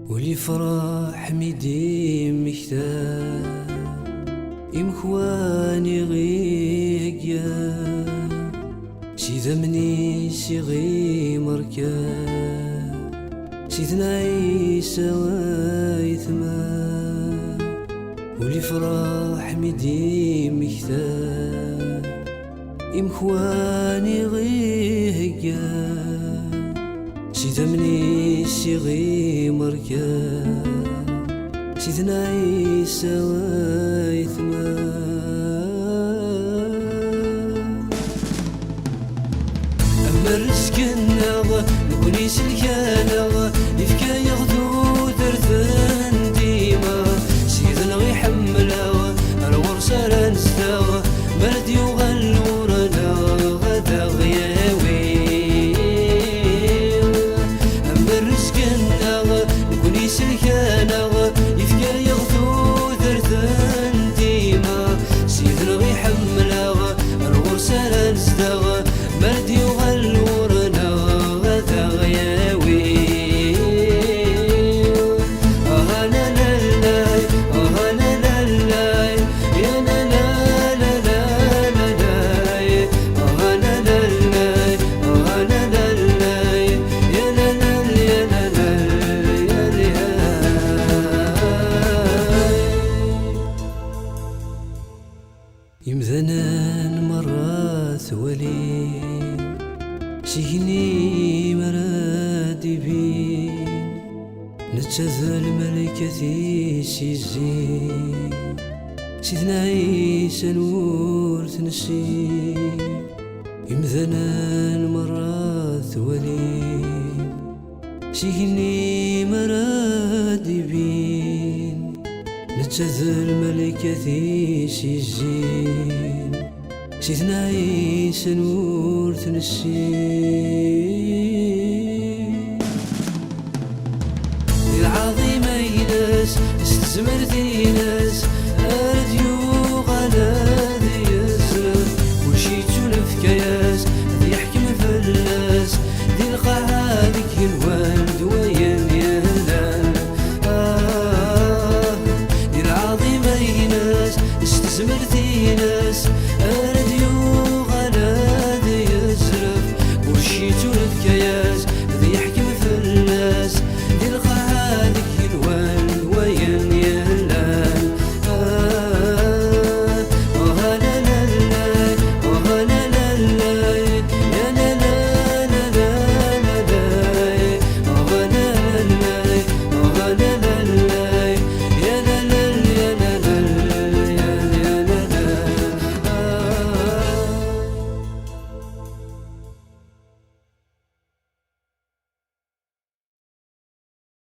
ولي فرح ميدي مكتاب إمخواني غيقيا شي ذمني شي غي مركاب سيدنا عيسى وايثما ولي فرح ميدي مكتاب إمخواني غيقيا شي ذمني شي غي مركاب سيدنا عيسى وايثما أما الرزق النغى نكوني سلكانا يفكا يغدو درثن ديما سيدنا غيحملا الور سالا نستوى بلد يغل ورنا غدا غياوي أما الرزق النغى نكوني سلكانا يفكا يغدو درثن ديما سيدنا غيحملا الور سالا نستوى بلد يغل ورنا غدا غياوي يمذنان مرات ولي سيهني مرادي بين نتشذى الملكة سيزين سيدنا عيسى نور تنسي يمذنان مرات ولي سيهني مرادي بين نتشذى الملكة سيزين سيدنا عيسى نور تنسي